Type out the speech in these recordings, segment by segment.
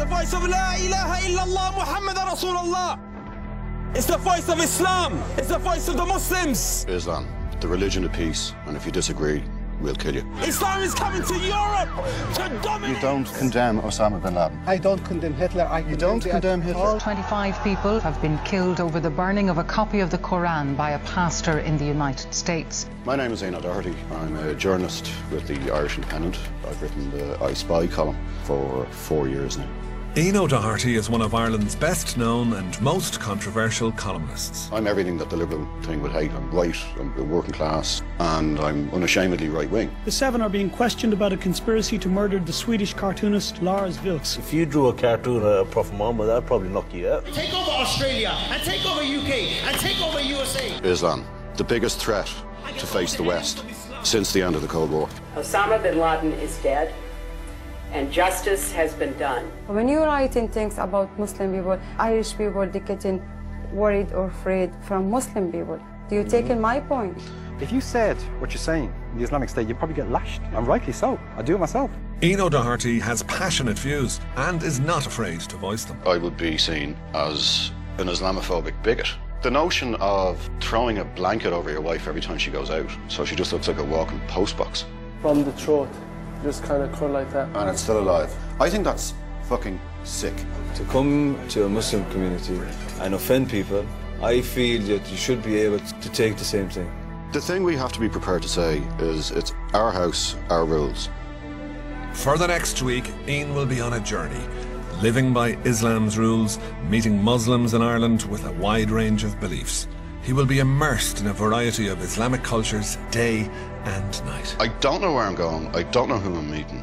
the voice of La ilaha illallah Muhammad Rasulullah. It's the voice of Islam. It's the voice of the Muslims. Islam, the religion of peace, and if you disagree, we'll kill you. Islam is coming to Europe to dominate. You don't condemn Osama bin Laden. I don't condemn Hitler. You don't condemn Hitler. 25 people have been killed over the burning of a copy of the Quran by a pastor in the United States. My name is Ian O'Doherty. I'm a journalist with the Irish Independent. I've written the I Spy column for 4 years now. Ian O'Doherty is one of Ireland's best known and most controversial columnists. I'm everything that the liberal thing would hate. I'm white, I'm working class, and I'm unashamedly right wing. The 7 are being questioned about a conspiracy to murder the Swedish cartoonist Lars Vilks. If you drew a cartoon of Prophet Muhammad, that'd probably knock you out. Take over Australia, and take over UK, and take over USA. Islam, the biggest threat to face the West since the end of the Cold War. Osama bin Laden is dead, and justice has been done. When you're writing things about Muslim people, Irish people, they're getting worried or afraid from Muslim people. Do you take in my point? If you said what you're saying in the Islamic State, you'd probably get lashed, and rightly so. I do it myself. Ian O'Doherty has passionate views and is not afraid to voice them. I would be seen as an Islamophobic bigot. The notion of throwing a blanket over your wife every time she goes out, so she just looks like a walking postbox. From the throat, just kind of cut like that. And it's still alive. I think that's fucking sick. To come to a Muslim community and offend people, I feel that you should be able to take the same thing. The thing we have to be prepared to say is it's our house, our rules. For the next week, Ian will be on a journey, living by Islam's rules, meeting Muslims in Ireland with a wide range of beliefs. He will be immersed in a variety of Islamic cultures, day and night. I don't know where I'm going. I don't know who I'm meeting.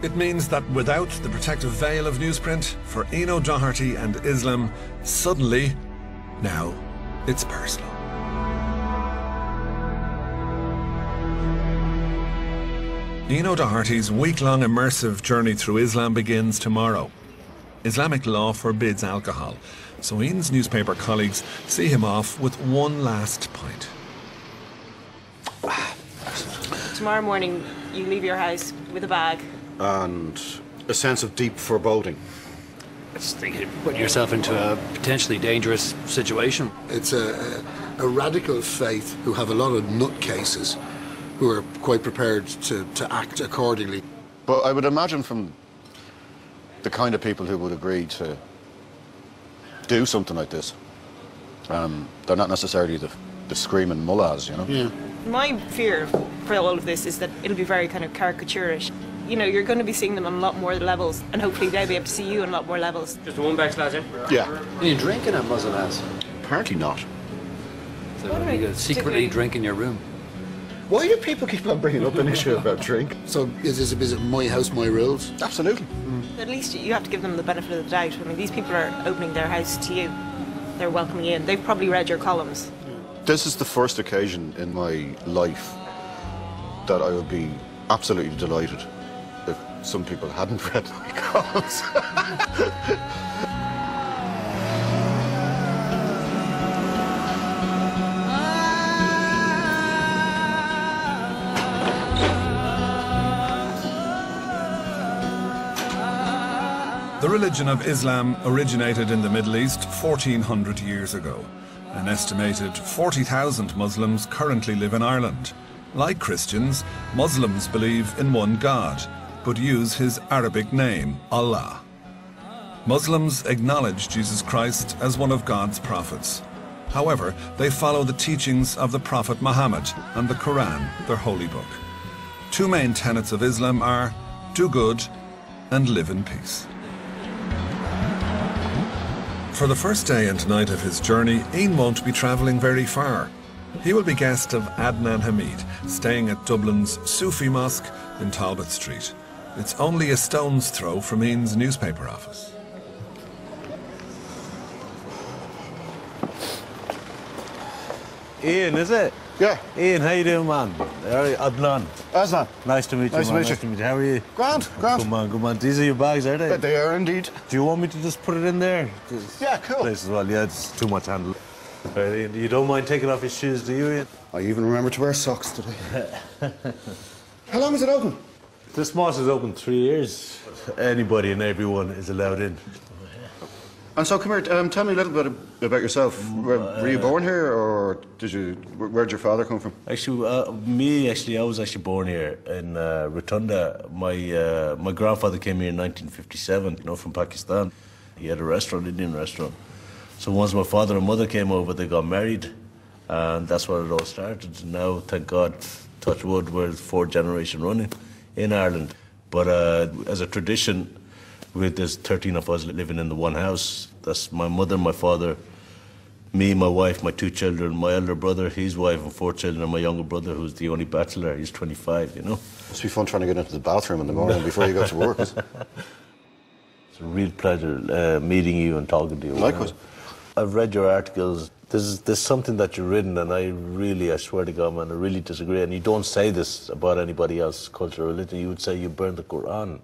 It means that without the protective veil of newsprint, for Ian O'Doherty and Islam, suddenly, now, it's personal. Ian O'Doherty's week-long immersive journey through Islam begins tomorrow. Islamic law forbids alcohol, so Ian's newspaper colleagues see him off with one last pint. Tomorrow morning, you leave your house with a bag. And a sense of deep foreboding. I just think you're putting yourself into a potentially dangerous situation. It's a radical faith who have a lot of nutcases who are quite prepared to act accordingly. But I would imagine from the kind of people who would agree to do something like this, they're not necessarily the screaming mullahs, you know? Yeah. My fear for all of this is that it'll be very kind of caricaturish. You know, you're going to be seeing them on a lot more levels, and hopefully they'll be able to see you on a lot more levels. Just one backslash, Yeah. Are you drinking at Muslim lads? Apparently not. So you secretly drink in your room. Why do people keep on bringing up an issue about drink? So is it my house, my rules? Absolutely. At least you have to give them the benefit of the doubt. I mean, these people are opening their house to you. They're welcoming you in. They've probably read your columns. This is the first occasion in my life that I would be absolutely delighted if some people hadn't read my columns. The religion of Islam originated in the Middle East 1400 years ago. An estimated 40,000 Muslims currently live in Ireland. Like Christians, Muslims believe in one God, but use his Arabic name, Allah. Muslims acknowledge Jesus Christ as one of God's prophets. However, they follow the teachings of the Prophet Muhammad and the Quran, their holy book. Two main tenets of Islam are do good and live in peace. For the first day and night of his journey, Ian won't be travelling very far. He will be guest of Adnan Hamid, staying at Dublin's Sufi Mosque in Talbot Street. It's only a stone's throw from Ian's newspaper office. Ian, is it? Yeah. Ian, how you doing, man? Adnan. Adnan. Nice to meet you, Nice to man. meet you. Nice to meet you. How are you? Grand, grand. Good man, good man. These are your bags, are they? They are indeed. Do you want me to just put it in there? Yeah, cool. Place as well. Yeah, it's too much handle. Right, Ian, you don't mind taking off your shoes, do you, Ian? I even remember to wear socks today. How long is it open? This mosque is open 3 years. Anybody and everyone is allowed in. And so, come here, tell me a little bit about yourself. Were you born here, or where'd your father come from? Actually, I was actually born here in Rotunda. My grandfather came here in 1957, from Pakistan. He had a restaurant, Indian restaurant. So once my father and mother came over, they got married, and that's where it all started. And now, thank God, touch wood, we're 4th generation running in Ireland. But as a tradition, there's 13 of us living in the one house. That's my mother, my father, me, my wife, my 2 children, my elder brother, his wife and 4 children, and my younger brother, who's the only bachelor. He's 25, Must be fun trying to get into the bathroom in the morning before you go to work. It's a real pleasure meeting you and talking to you. Likewise. I've read your articles. There's something that you've written, and I swear to God, man, I really disagree. And you don't say this about anybody else's culture or religion. You would say you burned the Quran.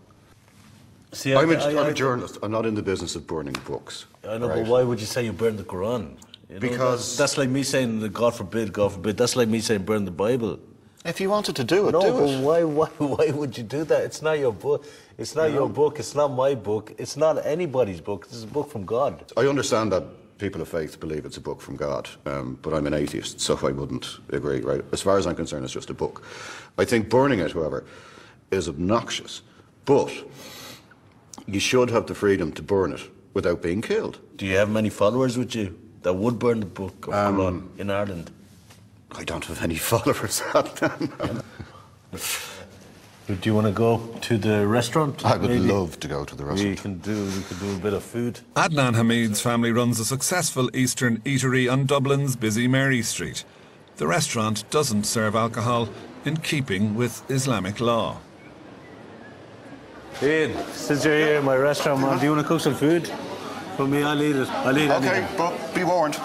See, I'm a journalist. I'm not in the business of burning books. I know, but why would you say you burned the Quran? Because that's like me saying, God forbid, God forbid. That's like me saying burn the Bible. If you wanted to do it, do it. No, but why would you do that? It's not your book. It's not your book. It's not my book. It's not anybody's book. It's a book from God. I understand that people of faith believe it's a book from God, but I'm an atheist, so I wouldn't agree, right? As far as I'm concerned, it's just a book. I think burning it, however, is obnoxious, but you should have the freedom to burn it without being killed. Do you have many followers with you that would burn the book of Quran in Ireland? I don't have any followers. Do you want to go to the restaurant? I would love to go to the restaurant. We can do a bit of food. Adnan Hamid's family runs a successful Eastern eatery on Dublin's busy Mary Street. The restaurant doesn't serve alcohol, in keeping with Islamic law. Ian, since you're here in my restaurant, man, do you want to cook some food for me? I'll eat it. I'll eat it. Okay, but be warned.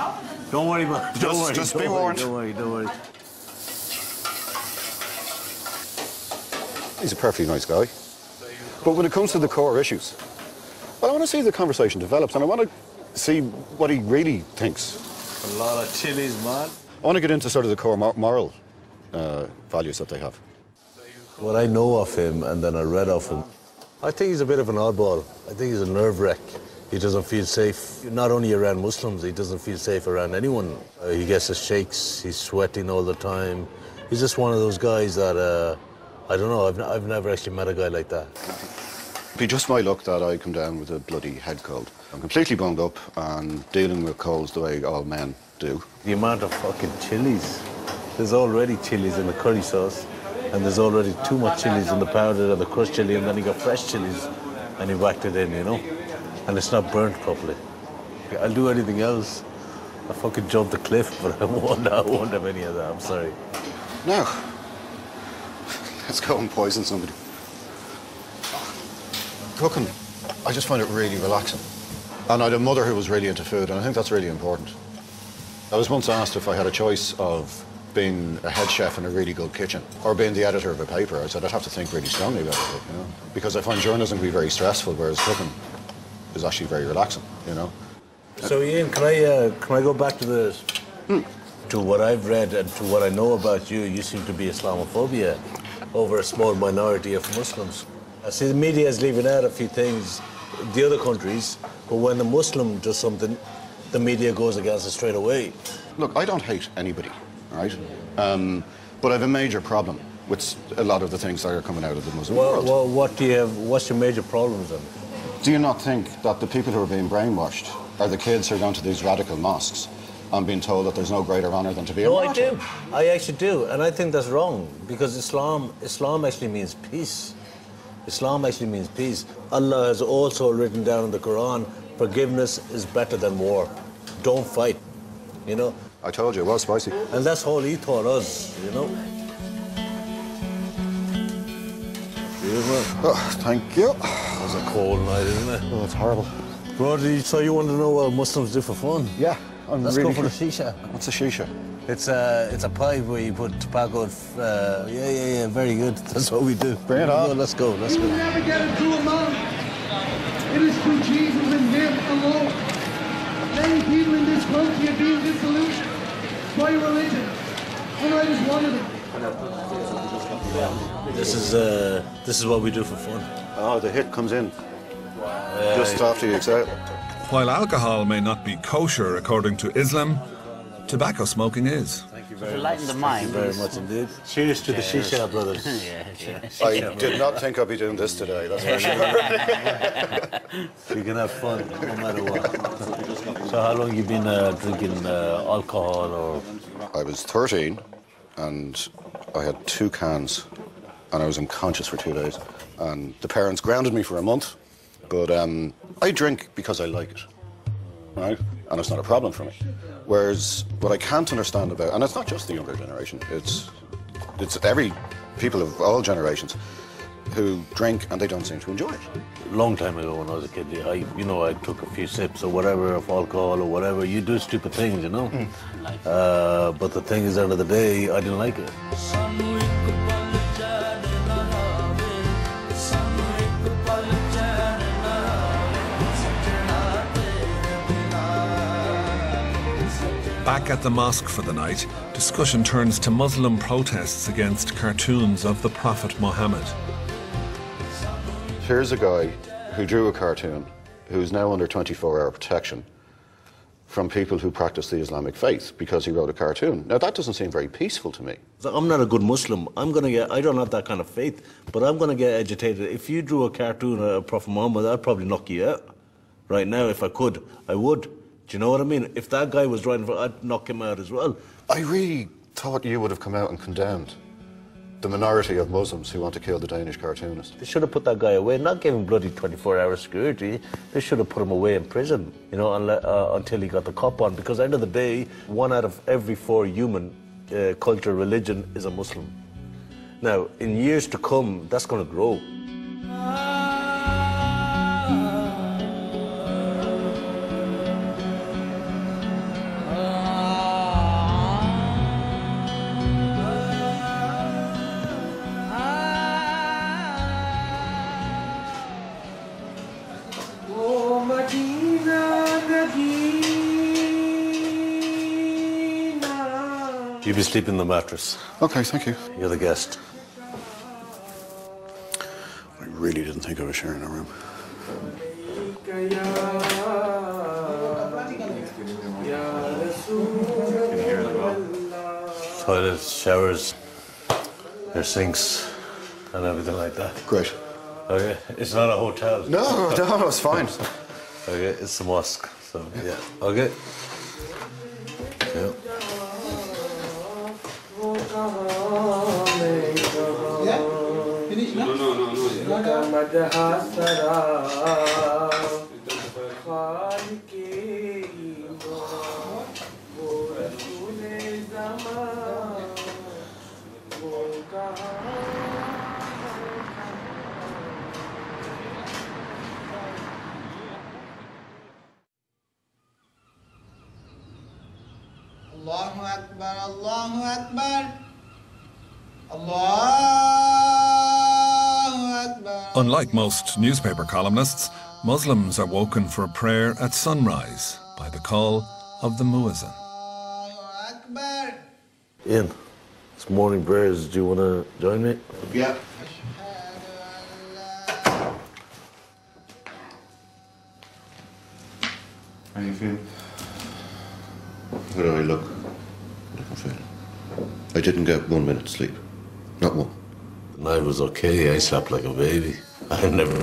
Don't worry, man. Just be warned. Don't worry. He's a perfectly nice guy. But when it comes to the core issues, well, I want to see the conversation develops, and I want to see what he really thinks. A lot of chilies, man. I want to get into sort of the core moral values that they have. What I know of him, and then I read of him, I think he's a bit of an oddball. I think he's a nerve wreck. He doesn't feel safe, not only around Muslims, he doesn't feel safe around anyone. He gets his shakes, he's sweating all the time. He's just one of those guys that, I don't know, I've never actually met a guy like that. It'd be just my luck that I come down with a bloody head cold. I'm completely bunged up and dealing with colds the way all men do. The amount of fucking chilies. There's already chilies in the curry sauce, and there's already too much chilies in the powder and the crushed chili, and then you got fresh chilies, and you whacked it in, and it's not burnt properly. I'll do anything else. I fucking jump the cliff, but I won't have any of that, I'm sorry. Now, let's go and poison somebody. Cooking, I just find it really relaxing. And I had a mother who was really into food, and I think that's really important. I was once asked if I had a choice of being a head chef in a really good kitchen or being the editor of a paper. I said I'd have to think really strongly about it, because I find journalism to be very stressful, whereas cooking is actually very relaxing, So Ian, can I go back to to what I've read and to what I know about you? You seem to be Islamophobia over a small minority of Muslims. I see the media is leaving out a few things, the other countries, but when the Muslim does something, the media goes against it straight away. Look, I don't hate anybody, right? But I have a major problem with a lot of the things that are coming out of the Muslim world. Well, what's your major problems then? Do you not think that the people who are being brainwashed are the kids who are going to these radical mosques and being told that there's no greater honour than to be a martyr? No, I do. I actually do, and I think that's wrong, because Islam actually means peace. Islam actually means peace. Allah has also written down in the Quran, forgiveness is better than war. Don't fight, I told you, it was spicy. And that's all he taught us, Oh, thank you. It was a cold night, isn't it? Oh, it's horrible. Brody, so you want to know what Muslims do for fun? Yeah. Let's go for the shisha. What's a shisha? It's a pipe where you put tobacco. Yeah, very good. That's what we do. Bring it on. Let's go. You never get it through a man. It is through Jesus and Him alone. Many people in this country are being disillusioned by religion, and I was one of them. This is what we do for fun. Oh, the hit comes in just after you exhale. While alcohol may not be kosher according to Islam, tobacco smoking is. Thank you very much. Thank you very much indeed. Cheers to the Shisha brothers. I did not think I'd be doing this today, that's for sure. You can have fun no matter what. So how long have you been drinking alcohol or? I was 13 and I had 2 cans and I was unconscious for 2 days. And the parents grounded me for a month, but I drink because I like it, right? And it's not a problem for me. Whereas what I can't understand about, and it's not just the younger generation, it's every people of all generations who drink and they don't seem to enjoy it. Long time ago when I was a kid, I took a few sips or whatever of alcohol or whatever. You do stupid things, you know. But the thing is, at the end of the day, I didn't like it. Back at the mosque for the night, discussion turns to Muslim protests against cartoons of the Prophet Muhammad. Here's a guy who drew a cartoon who's now under 24-hour protection from people who practice the Islamic faith because he wrote a cartoon. Now, that doesn't seem very peaceful to me. I'm not a good Muslim. I don't have that kind of faith, but I'm going to get agitated. If you drew a cartoon of Prophet Muhammad, I'd probably knock you out. Right now, if I could, I would. Do you know what I mean? If that guy was writing, I'd knock him out as well. I really thought you would have come out and condemned the minority of Muslims who want to kill the Danish cartoonist. They should have put that guy away, not give him bloody 24-hour security. They should have put him away in prison, you know, until he got the cop on. Because at the end of the day, 1 out of every 4 human culture, religion is a Muslim. Now, in years to come, that's going to grow. You be sleeping in the mattress. Okay, thank you. You're the guest. I really didn't think I was sharing a room. Toilets, showers, there's sinks, and everything like that. Great. Okay, it's not a hotel. No, it's fine. Okay, it's a mosque, so yeah. Okay. Yeah. Allahu Akbar, Allahu Akbar, Allahu Akbar. Unlike most newspaper columnists, Muslims are woken for prayer at sunrise by the call of the muezzin. Ian, it's morning prayers. Do you want to join me? Yeah. How are you feeling? How do I look? Look and feel. I didn't get 1 minute sleep. Not one. The night was okay. I slept like a baby. I never...